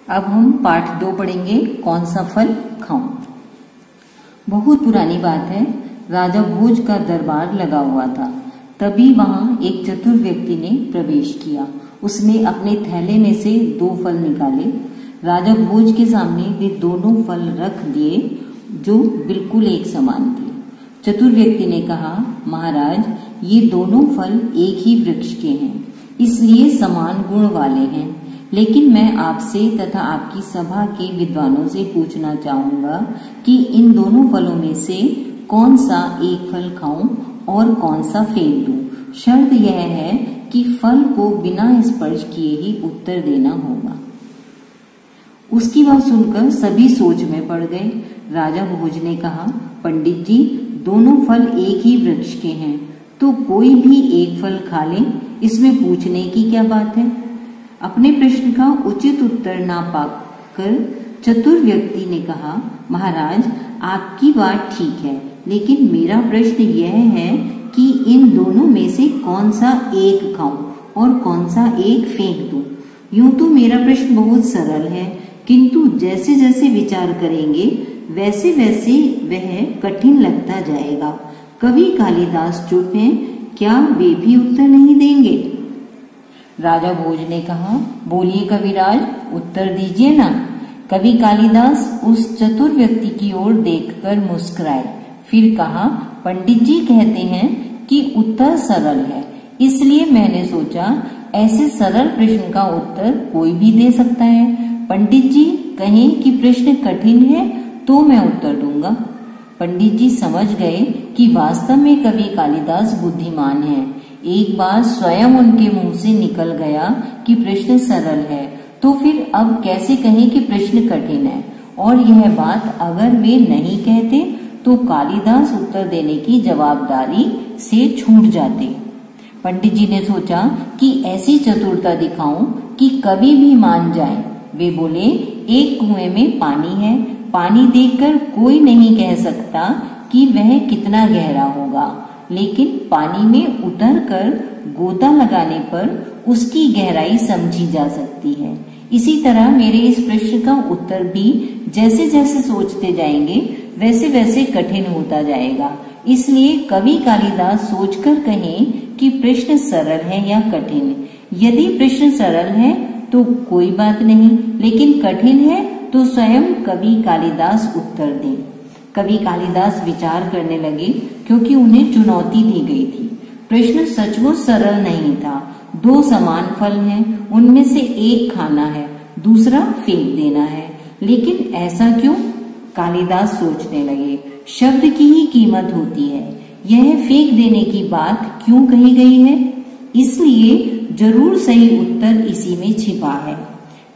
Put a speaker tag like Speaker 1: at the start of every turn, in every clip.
Speaker 1: अब हम पाठ 2 पढ़ेंगे, कौन सा फल खाऊं। बहुत पुरानी बात है, राजा भोज का दरबार लगा हुआ था। तभी वहां एक चतुर व्यक्ति ने प्रवेश किया। उसने अपने थैले में से 2 फल निकाले। राजा भोज के सामने वे दोनों फल रख दिए जो बिल्कुल एक समान थे। चतुर व्यक्ति ने कहा, महाराज, ये दोनों फल एक ही वृक्ष के हैं, इसलिए समान गुण वाले हैं। लेकिन मैं आपसे तथा आपकी सभा के विद्वानों से पूछना चाहूंगा कि इन दोनों फलों में से कौन सा एक फल खाऊं और कौन सा फेंक दूं। शर्त यह है कि फल को बिना स्पर्श किए ही उत्तर देना होगा। उसकी बात सुनकर सभी सोच में पड़ गए। राजा भोज ने कहा, पंडित जी, दोनों फल एक ही वृक्ष के हैं, तो कोई भी एक फल खा ले, इसमें पूछने की क्या बात है। अपने प्रश्न का उचित उत्तर ना पाकर चतुर व्यक्ति ने कहा, महाराज, आपकी बात ठीक है, लेकिन मेरा प्रश्न यह है कि इन दोनों में से कौन सा एक खाऊं और कौन सा एक फेंक दूं। यूं तो मेरा प्रश्न बहुत सरल है, किंतु जैसे जैसे विचार करेंगे वैसे वैसे वह कठिन लगता जाएगा। कवि कालिदास चुप हैं, क्या वे भी उत्तर नहीं देंगे। राजा भोज ने कहा, बोलिए कविराज, उत्तर दीजिए ना। कवि कालिदास उस चतुर व्यक्ति की ओर देखकर मुस्कुराए, फिर कहा, पंडित जी कहते हैं कि उत्तर सरल है, इसलिए मैंने सोचा ऐसे सरल प्रश्न का उत्तर कोई भी दे सकता है। पंडित जी कहें कि प्रश्न कठिन है तो मैं उत्तर दूंगा। पंडित जी समझ गए कि वास्तव में कवि कालिदास बुद्धिमान हैं। एक बार स्वयं उनके मुंह से निकल गया कि प्रश्न सरल है, तो फिर अब कैसे कहें कि प्रश्न कठिन है। और यह बात अगर वे नहीं कहते तो कालिदास उत्तर देने की जवाबदारी से छूट जाते। पंडित जी ने सोचा कि ऐसी चतुरता दिखाऊं कि कवि भी मान जाए। वे बोले, एक कुएं में पानी है, पानी देखकर कोई नहीं कह सकता कि वह कितना गहरा होगा, लेकिन पानी में उतरकर गोता लगाने पर उसकी गहराई समझी जा सकती है। इसी तरह मेरे इस प्रश्न का उत्तर भी जैसे जैसे सोचते जाएंगे वैसे वैसे कठिन होता जाएगा। इसलिए कवि कालिदास सोचकर कहें कि प्रश्न सरल है या कठिन। यदि प्रश्न सरल है तो कोई बात नहीं, लेकिन कठिन है तो स्वयं कवि कालिदास उत्तर दें। कवि कालिदास विचार करने लगे, क्योंकि उन्हें चुनौती दी गई थी। प्रश्न सचमुच सरल नहीं था। 2 समान फल हैं, उनमें से एक खाना है, दूसरा फेंक देना है। लेकिन ऐसा क्यों? कालिदास सोचने लगे। शब्द की ही कीमत होती है। यह फेंक देने की बात क्यों कही गई है? इसलिए जरूर सही उत्तर इसी में छिपा है।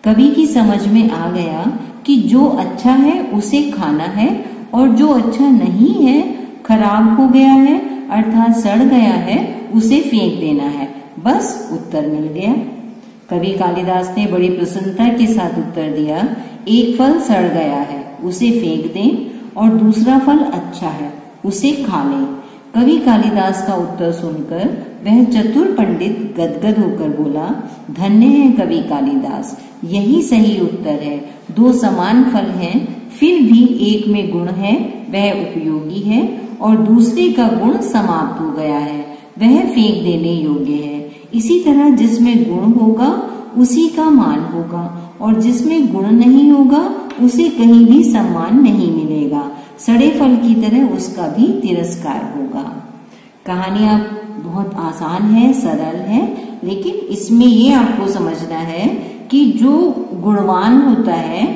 Speaker 1: कवि की समझ में आ गया कि जो अच्छा है उसे खाना है और जो अच्छा नहीं है, खराब हो गया है अर्थात सड़ गया है, उसे फेंक देना है। बस उत्तर मिल गया। कवि कालिदास ने बड़ी प्रसन्नता के साथ उत्तर दिया, एक फल सड़ गया है, उसे फेंक दें, और दूसरा फल अच्छा है, उसे खा लें। कवि कालिदास का उत्तर सुनकर वह चतुर पंडित गदगद होकर बोला, धन्य है कवि कालिदास, यही सही उत्तर है। 2 समान फल हैं, फिर भी एक में गुण है, वह उपयोगी है, और दूसरे का गुण समाप्त हो गया है, वह फेंक देने योग्य है। इसी तरह जिसमें गुण होगा उसी का मान होगा, और जिसमें गुण नहीं होगा उसे कहीं भी सम्मान नहीं मिलेगा। सड़े फल की तरह उसका भी तिरस्कार होगा। कहानियां बहुत आसान है, सरल है, लेकिन इसमें ये आपको समझना है कि जो गुणवान होता है,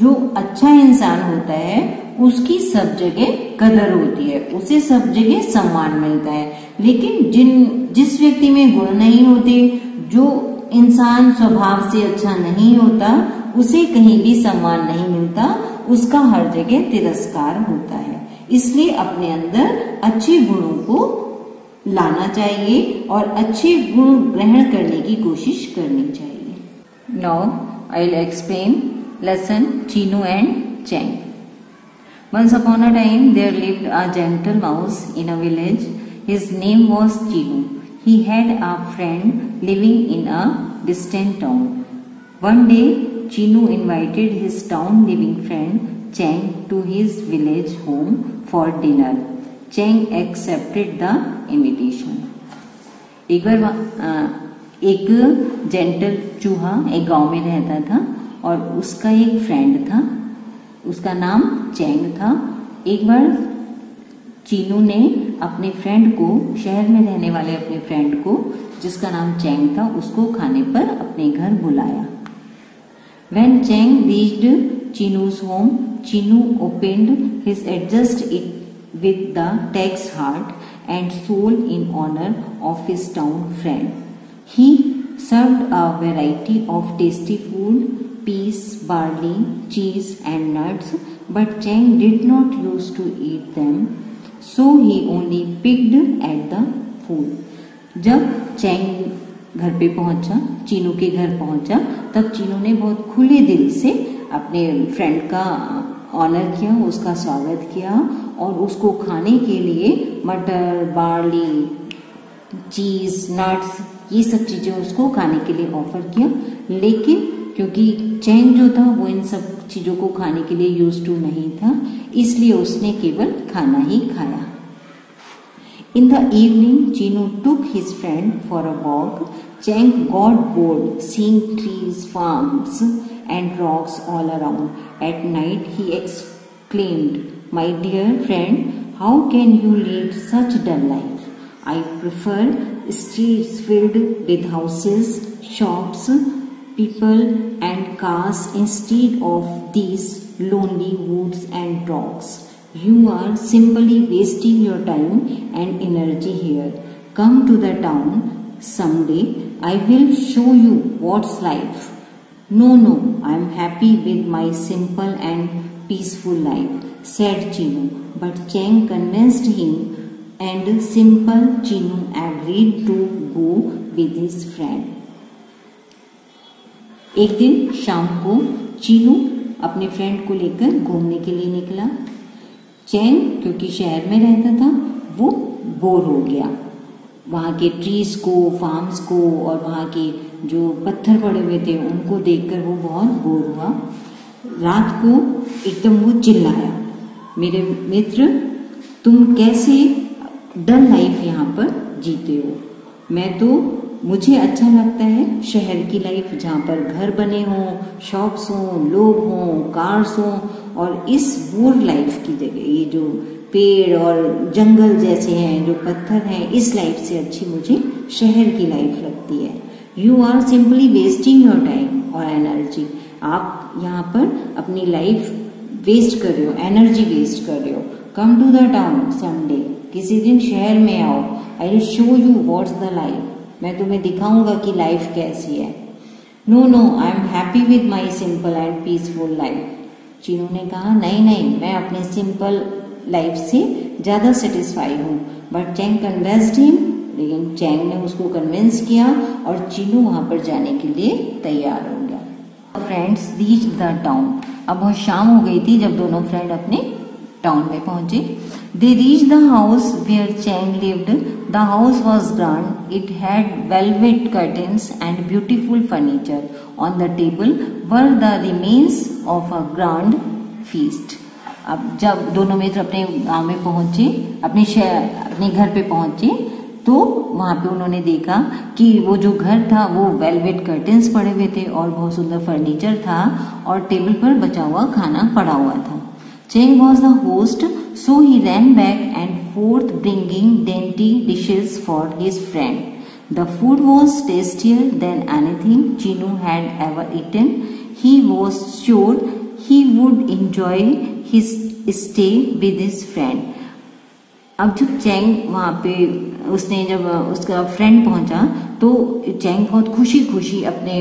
Speaker 1: जो अच्छा इंसान होता है, उसकी सब जगह कदर होती है, उसे सब जगह सम्मान मिलता है। लेकिन जिस व्यक्ति में गुण नहीं होते, जो इंसान स्वभाव से अच्छा नहीं होता, उसे कहीं भी सम्मान नहीं मिलता, उसका हर जगह तिरस्कार होता है। इसलिए अपने अंदर अच्छे गुणों को लाना चाहिए और अच्छे गुण ग्रहण करने की कोशिश करनी चाहिए। Now I will explain lesson Chinu and Chang. Once upon a time there lived a gentle mouse in a village. His name was Chinu. He had a friend living in a distant town. One day Chinu invited his town living friend Cheng to his village home for dinner. Cheng accepted the invitation. एक बार एक gentle चूहा एक गांव में रहता था और उसका एक फ्रेंड था, उसका नाम चैंग था। एक बार चीनू ने अपने फ्रेंड को, शहर में रहने वाले अपने फ्रेंड को जिसका नाम चैंग था, उसको खाने पर अपने घर बुलाया। When Cheng reached Chinu's home, Chinu opened his adjust it with the tax heart and soul in honor of his town friend. He served a variety of tasty food, peas, barley, cheese and nuts, but Cheng did not used to eat them, so he only picked at the food. जब Chang घर पे पहुंचा, चीनू के घर पहुंचा, तब चीनू ने बहुत खुले दिल से अपने फ्रेंड का ऑनर किया, उसका स्वागत किया और उसको खाने के लिए मटर, बार्ली, चीज, नट्स, ये सब चीजें उसको खाने के लिए ऑफर किया। लेकिन क्योंकि चैंग जो था वो इन सब चीजों को खाने के लिए यूज्ड टू नहीं था, इसलिए उसने केवल खाना ही खाया। In the evening, Chinu took his friend for a walk. Cheng got bored seeing trees, farms and rocks all around. At night, he exclaimed, "My dear friend, how can you lead such dull life? I prefer streets filled with houses, shops, people and cars instead of these lonely woods and rocks. You are simply wasting your time and energy here. Come to the town someday. I will show you what's life." No, I am happy with my simple and peaceful life, said Chinu. But Cheng convinced him and simple Chinu agreed to go with his friend. एक दिन शाम को चीनू अपने friend को लेकर घूमने के लिए निकला। चैंग क्योंकि शहर में रहता था वो बोर हो गया, वहाँ के ट्रीज को, फार्म्स को और वहाँ के जो पत्थर पड़े हुए थे उनको देखकर वो बहुत बोर हुआ। रात को एकदम वो चिल्लाया, "मेरे मित्र, तुम कैसे डल लाइफ यहाँ पर जीते हो? मुझे अच्छा लगता है शहर की लाइफ जहाँ पर घर बने हों, शॉप्स हों, लोग हों, कार्स हों, और इस बोर लाइफ की जगह ये जो पेड़ और जंगल जैसे हैं, जो पत्थर हैं, इस लाइफ से अच्छी मुझे शहर की लाइफ लगती है। You are simply wasting your time और एनर्जी। आप यहाँ पर अपनी लाइफ वेस्ट कर रहे हो, एनर्जी वेस्ट कर रहे हो। Come to the town someday, किसी दिन शहर में आओ। I will show you what's the life, मैं तुम्हें दिखाऊंगा कि लाइफ कैसी है। No, I am happy with my simple and peaceful life. Chinu ने कहा, नहीं, मैं अपने सिंपल लाइफ से ज्यादा सेटिस्फाई हूँ। बट चैंग कन्विंस्ड हिम, लेकिन चैंग ने उसको कन्विंस किया और चीनू वहां पर जाने के लिए तैयार हो गया। फ्रेंड्स रीच द टाउन, अब बहुत शाम हो गई थी जब दोनों फ्रेंड अपने टाउन में पहुंचे। They reach the house where Chang lived. The house was grand, it had velvet curtains and beautiful furniture. On the table were the remains of a grand feast. अब जब दोनों मित्र अपने गांव में पहुंचे, अपने घर पे पहुंचे, तो वहां पे उन्होंने देखा कि वो जो घर था वो वेलवेट कर्टन्स पड़े हुए थे और बहुत सुंदर फर्नीचर था और टेबल पर बचा हुआ खाना पड़ा हुआ था। Cheng was the host, so he ran back and forth bringing dainty dishes for his friend. The food was tastier than anything Chinu had ever eaten. He was sure he would enjoy his stay with his friend. अब जब Chang वहाँ पे जब उसका friend पहुंचा तो Chang बहुत खुशी अपने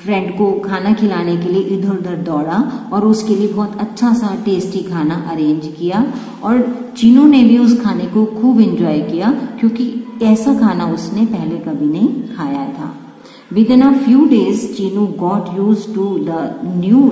Speaker 1: फ्रेंड को खाना खिलाने के लिए इधर उधर दौड़ा और उसके लिए बहुत अच्छा सा टेस्टी खाना अरेंज किया। और चीनू ने भी उस खाने को खूब एंजॉय किया क्योंकि ऐसा खाना उसने पहले कभी नहीं खाया था। Within a few days, Chinu got used to the new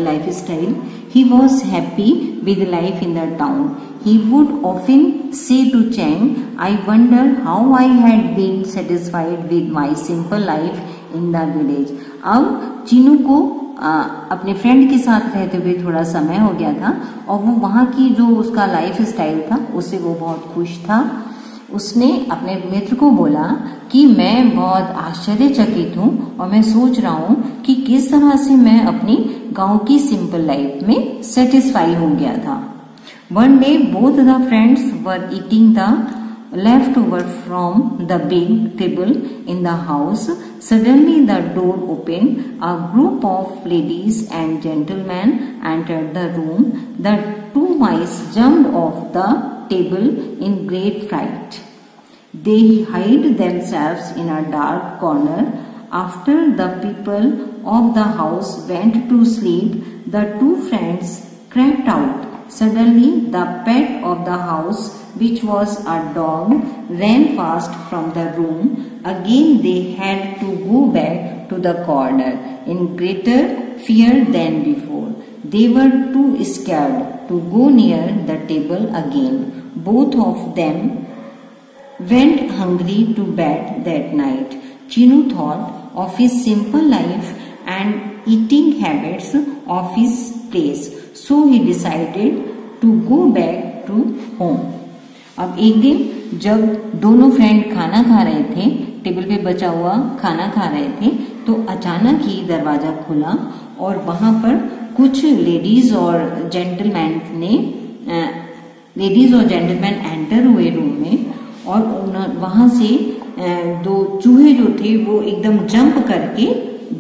Speaker 1: lifestyle. He was happy with life in the town. He would often say to Cheng, "I wonder how I had been satisfied with my simple life in the village." अब चीनू को अपने friend के साथ रहते हुए थोड़ा समय हो गया था और वो वहाँ की जो उसका लाइफ स्टाइल था उससे वो बहुत खुश था। उसने अपने मित्र को बोला कि मैं बहुत आश्चर्यचकित हूँ और मैं सोच रहा हूँ कि किस तरह से मैं अपनी गांव की सिंपल लाइफ में सेटिस्फाई हो गया था। One day both the friends were eating the leftover from the big table in the house. Suddenly the door opened. A group of ladies and gentlemen entered the room. The two mice jumped off the table in great fright. They hid themselves in a dark corner. After the people of the house went to sleep, the two friends crept out. Suddenly the pet of the house, which was a dog, ran fast from the room. Again they had to go back to the corner in greater fear than before. They were too scared to go near the table again. Both of them went hungry to bed that night. Chinu thought of his simple life and eating habits of his place. So he decided to go back to home. अब एक दिन जब दोनों friend खाना खा रहे थे, table पे बचा हुआ खाना खा रहे थे, तो अचानक ही दरवाजा खुला और वहां पर कुछ लेडीज और जेंटलमैन एंटर हुए रूम में और वहां से दो चूहे जो थे वो एकदम जंप करके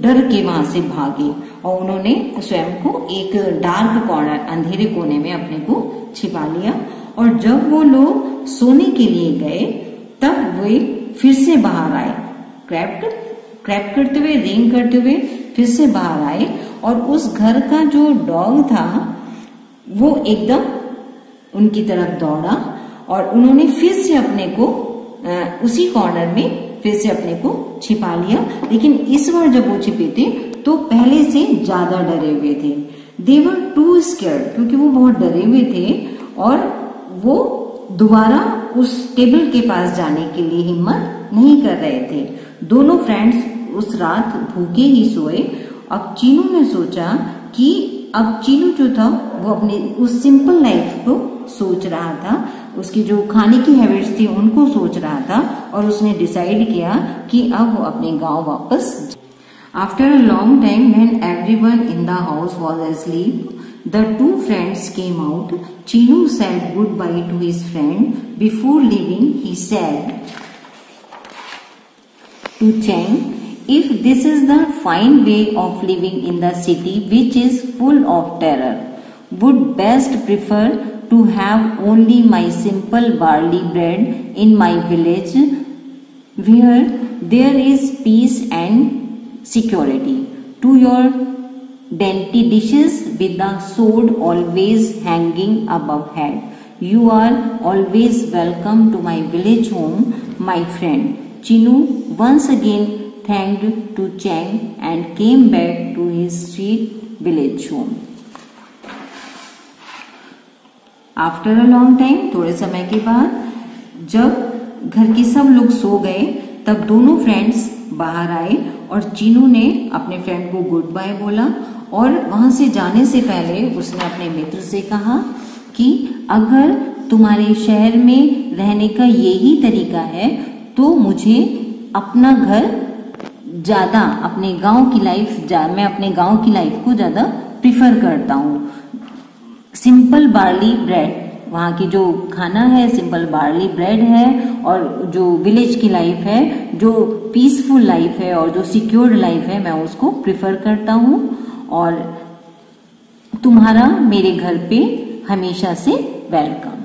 Speaker 1: डर के वहां से भागे और उन्होंने स्वयं को एक डार्क कॉर्नर, अंधेरे कोने में अपने को छिपा लिया। और जब वो लोग सोने के लिए गए तब वे फिर से बाहर आए, क्रैप करते हुए, रिंग करते हुए फिर से बाहर आए और उस घर का जो डॉग था वो एकदम उनकी तरफ दौड़ा और उन्होंने फिर से अपने को उसी कॉर्नर में फिर से अपने को छिपा लिया। लेकिन इस बार जब वो छिपे थे तो पहले से ज्यादा डरे हुए थे। They were too scared, क्योंकि वो बहुत डरे हुए थे और वो दोबारा उस टेबल के पास जाने के लिए हिम्मत नहीं कर रहे थे। दोनों फ्रेंड्स उस रात भूखे ही सोए। अब चीनू ने सोचा कि अब चीनू जो था वो अपनी उस सिंपल लाइफ को सोच रहा था, उसकी जो खाने की हैबिट्स थी उनको सोच रहा था और उसने डिसाइड किया कि अब वो अपने गांव वापस। After a long time, when everyone in the house was asleep, the two friends came out. Chinu said goodbye to his friend. Before leaving, he said to Cheng, "If this is the fine way of living in the city which is full of terror, would best prefer to have only my simple barley bread in my village where there is peace and security. To your dainty dishes with the sword always hanging above head. You are always welcome to my village home, my friend." Chinu once again thanked to Cheng and came back to his sweet village home. After a long time, थोड़े समय के बाद जब घर के सब लोग सो गए तब दोनों फ्रेंड्स बाहर आए और चीनू ने अपने फ्रेंड को गुड बाय बोला और वहां से जाने से पहले उसने अपने मित्र से कहा कि अगर तुम्हारे शहर में रहने का यही तरीका है तो मुझे अपना घर ज्यादा, अपने गांव की लाइफ, मैं अपने गांव की लाइफ को ज्यादा प्रिफर करता हूँ। सिंपल बार्ली ब्रेड, वहाँ की जो खाना है सिंपल बार्ली ब्रेड है और जो विलेज की लाइफ है, जो पीसफुल लाइफ है और जो सिक्योर्ड लाइफ है, मैं उसको प्रिफर करता हूँ और तुम्हारा मेरे घर पे हमेशा से वेलकम।